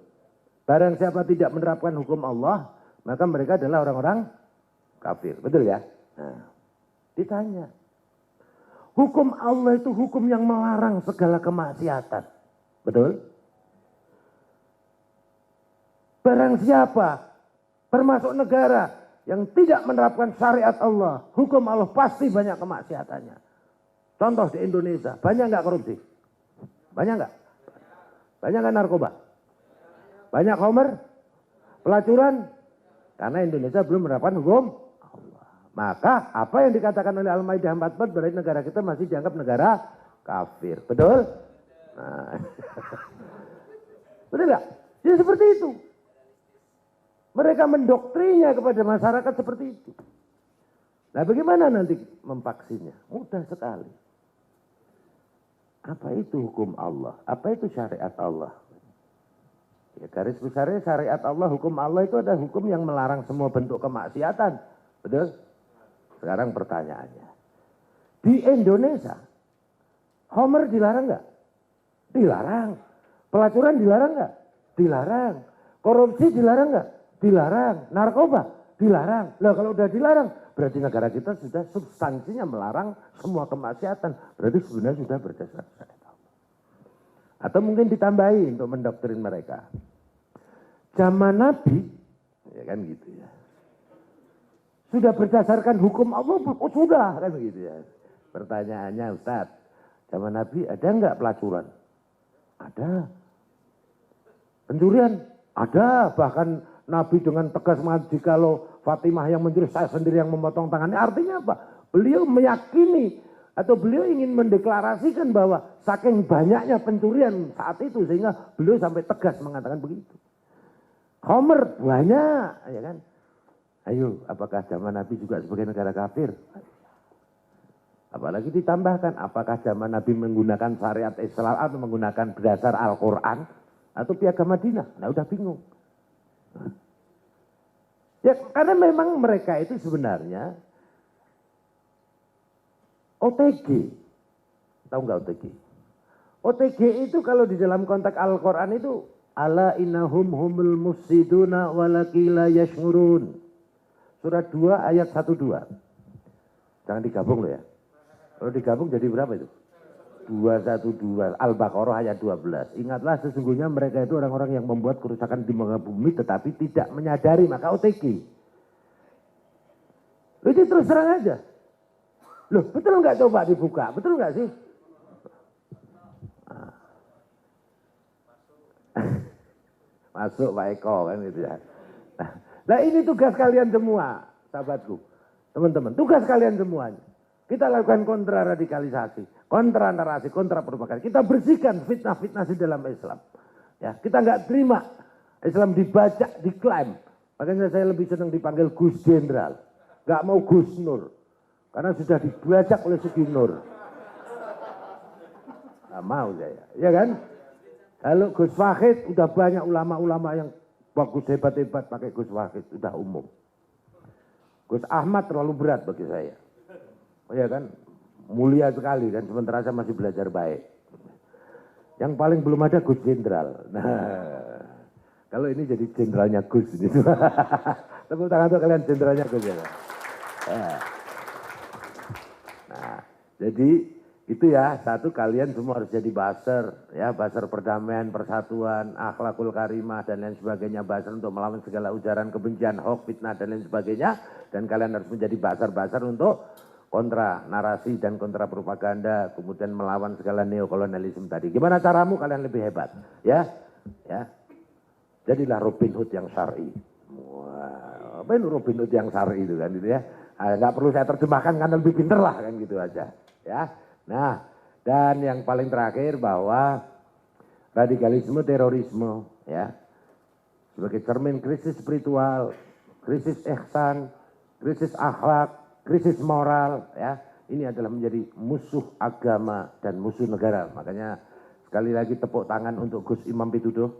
A: Barang siapa tidak menerapkan hukum Allah, maka mereka adalah orang-orang kafir. Betul ya? Nah, ditanya. Hukum Allah itu hukum yang melarang segala kemaksiatan. Betul? Barang siapa, termasuk negara, yang tidak menerapkan syariat Allah, hukum Allah pasti banyak kemaksiatannya. Contoh di Indonesia, banyak nggak korupsi? Banyak nggak? Banyak nggak narkoba? Banyak homer? Pelacuran? Karena Indonesia belum menerapkan hukum Allah. Maka apa yang dikatakan oleh Al-Maidah 44 berarti negara kita masih dianggap negara kafir. Betul? Nah. Betul nggak? Jadi seperti itu. Mereka mendoktrinya kepada masyarakat seperti itu. Nah bagaimana nanti memvaksinnya? Mudah sekali. Apa itu hukum Allah? Apa itu syariat Allah? Ya, garis besarnya syariat Allah, hukum Allah itu ada hukum yang melarang semua bentuk kemaksiatan. Betul? Sekarang pertanyaannya. Di Indonesia, homer dilarang nggak? Dilarang. Pelacuran dilarang nggak? Dilarang. Korupsi dilarang nggak? Dilarang. Narkoba dilarang. Lah kalau udah dilarang, berarti negara kita sudah substansinya melarang semua kemaksiatan. Berarti sebenarnya sudah berdasarkan syariat Allah. Atau mungkin ditambahi untuk mendoktrin mereka. Zaman Nabi, ya kan gitu ya. Sudah berdasarkan hukum Allah, oh sudah kan gitu ya. Pertanyaannya Ustaz, zaman Nabi ada nggak pelacuran? Ada. Pencurian? Ada. Bahkan Nabi dengan tegas mengatakan jikalau Fatimah yang mencuri, saya sendiri yang memotong tangannya. Artinya apa? Beliau meyakini atau beliau ingin mendeklarasikan bahwa saking banyaknya pencurian saat itu sehingga beliau sampai tegas mengatakan begitu. Homer banyak, ya kan? Ayo, apakah zaman Nabi juga sebagai negara kafir? Apalagi ditambahkan, apakah zaman Nabi menggunakan syariat Islam atau menggunakan berdasar Al-Quran atau piagam Madinah? Nah udah bingung. Ya karena memang mereka itu sebenarnya OTG. Tahu nggak OTG? OTG itu kalau di dalam konteks Al-Quran itu ala innahum humul mufsiduna walakila yashmurun. Surat 2 ayat 1-2. Jangan digabung loh ya. Kalau digabung jadi berapa itu? 212. Al-Baqarah ayat 12. Ingatlah sesungguhnya mereka itu orang-orang yang membuat kerusakan di muka bumi tetapi tidak menyadari, maka OTG. Itu terus terang aja. Loh betul nggak coba dibuka? Betul nggak sih? Masuk Pak Eko kan gitu ya. Nah ini tugas kalian semua, sahabatku, teman-teman, tugas kalian semuanya. Kita lakukan kontra radikalisasi, kontra narasi, kontra propaganda. Kita bersihkan fitnah-fitnah di dalam Islam. Ya, kita nggak terima Islam dibajak, diklaim. Makanya saya lebih senang dipanggil Gus Jenderal, nggak mau Gus Nur, karena sudah dibajak oleh Sugi Nur. Nggak mau saya, ya kan? Kalau Gus Wahid udah banyak ulama-ulama yang bagus hebat-hebat pakai Gus Wahid, udah umum. Gus Ahmad terlalu berat bagi saya. Oh ya kan, mulia sekali kan, sementara saya masih belajar baik. Yang paling belum ada Gus Jenderal. Nah, kalau ini jadi jenderalnya Gus. Tepuk tangan untuk kalian jenderalnya Gus ya. Nah, jadi itu ya, satu kalian semua harus jadi baser, ya baser perdamaian, persatuan, akhlakul karimah dan lain sebagainya, baser untuk melawan segala ujaran kebencian, hoax, fitnah dan lain sebagainya. Dan kalian harus menjadi baser-baser untuk kontra narasi dan kontra propaganda, kemudian melawan segala neokolonialisme tadi. Gimana caramu kalian lebih hebat? Ya, ya. Jadilah Robin Hood yang syar'i. Wah, apa itu Robin Hood yang syar'i itu kan gitu ya? Nggak perlu saya terjemahkan karena lebih pinter lah kan gitu aja. Ya. Nah, dan yang paling terakhir bahwa radikalisme, terorisme, ya, sebagai cermin krisis spiritual, krisis ihsan, krisis akhlak, krisis moral, ya, ini adalah menjadi musuh agama dan musuh negara. Makanya sekali lagi tepuk tangan untuk Gus Imam Pituduh.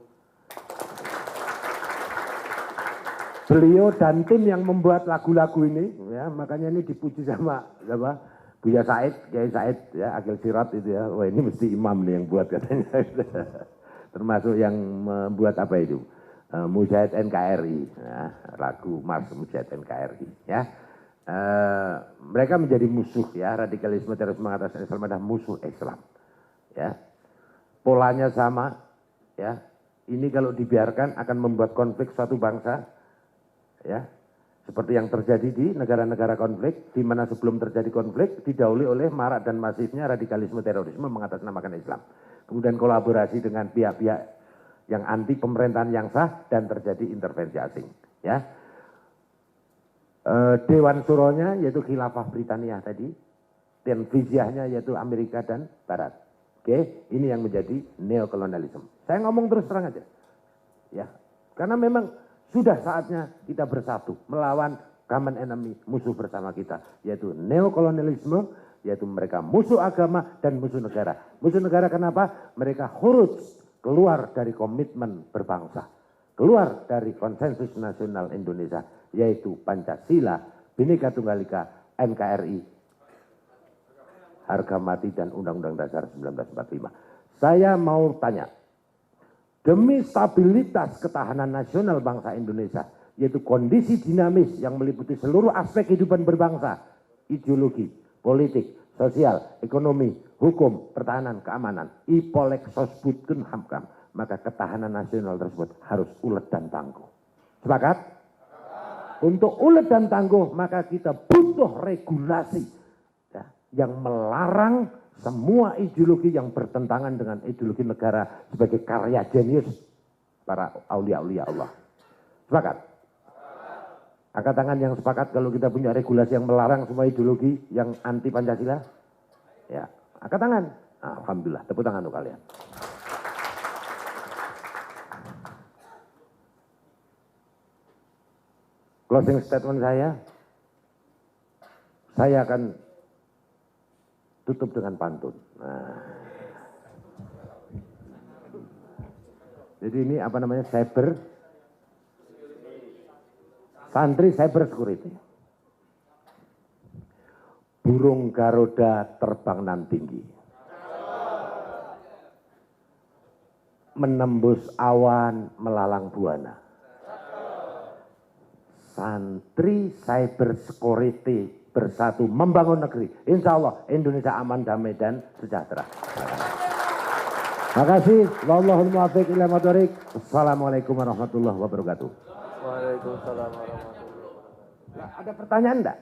A: Beliau dan tim yang membuat lagu-lagu ini, ya, makanya ini dipuji sama Buya Said, Kiai Said, ya, Akil Sirat itu ya. Wah, ini mesti imam nih yang buat katanya. Termasuk yang membuat apa itu? Mujahid NKRI, ya, lagu Mars Mujahid NKRI, ya. Mereka menjadi musuh, ya, radikalisme terorisme mengataskan Islam adalah musuh Islam, ya. Polanya sama, ya. Ini kalau dibiarkan akan membuat konflik suatu bangsa, ya. Seperti yang terjadi di negara-negara konflik, di mana sebelum terjadi konflik didahului oleh marak dan masifnya radikalisme terorisme mengatasnamakan Islam. Kemudian kolaborasi dengan pihak-pihak yang anti pemerintahan yang sah dan terjadi intervensi asing. Ya, Dewan Suronya yaitu Khilafah Britania tadi, dan viziahnya yaitu Amerika dan Barat. Oke, ini yang menjadi neokolonialisme. Saya ngomong terus terang aja, ya, karena memang sudah saatnya kita bersatu melawan common enemy, musuh bersama kita, yaitu neokolonialisme, yaitu mereka musuh agama dan musuh negara. Musuh negara kenapa? Mereka huruf keluar dari komitmen berbangsa, keluar dari konsensus nasional Indonesia, yaitu Pancasila, Bhinneka Tunggal Ika, NKRI, harga mati dan Undang-Undang Dasar 1945. Saya mau tanya, demi stabilitas ketahanan nasional bangsa Indonesia, yaitu kondisi dinamis yang meliputi seluruh aspek kehidupan berbangsa, ideologi, politik, sosial, ekonomi, hukum, pertahanan, keamanan, ipolek sosbudkeun hamkam, maka ketahanan nasional tersebut harus ulet dan tangguh. Sepakat? Untuk ulet dan tangguh, maka kita butuh regulasi, ya, yang melarang semua ideologi yang bertentangan dengan ideologi negara sebagai karya jenius para aulia-aulia Allah. Sepakat? Angkat tangan yang sepakat kalau kita punya regulasi yang melarang semua ideologi yang anti Pancasila. Ya, angkat tangan. Alhamdulillah, tepuk tangan untuk kalian. Closing statement saya akan tutup dengan pantun. Jadi ini apa namanya, santri cyber security. Burung Garuda terbang nan tinggi, menembus awan melalang buana. Santri cyber security bersatu membangun negeri. Insya Allah Indonesia aman, damai dan sejahtera. Makasih. Wallahul muwaffiq ila aqwamit thoriq. Assalamualaikum warahmatullahi wabarakatuh.
B: Waalaikumsalam warahmatullahi wabarakatuh.
A: Nah, ada pertanyaan enggak?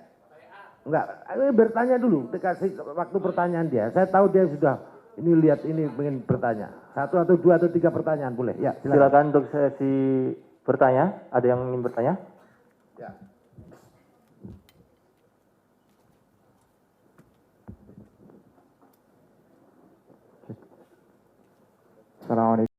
A: Enggak, bertanya dulu, dikasih waktu pertanyaan dia. Saya tahu dia sudah ini lihat ini ingin bertanya. 1 atau 2 atau 3 pertanyaan boleh. Ya,
B: silakan untuk sesi bertanya. Ada yang ingin bertanya?
A: Ya.
B: Assalamualaikum.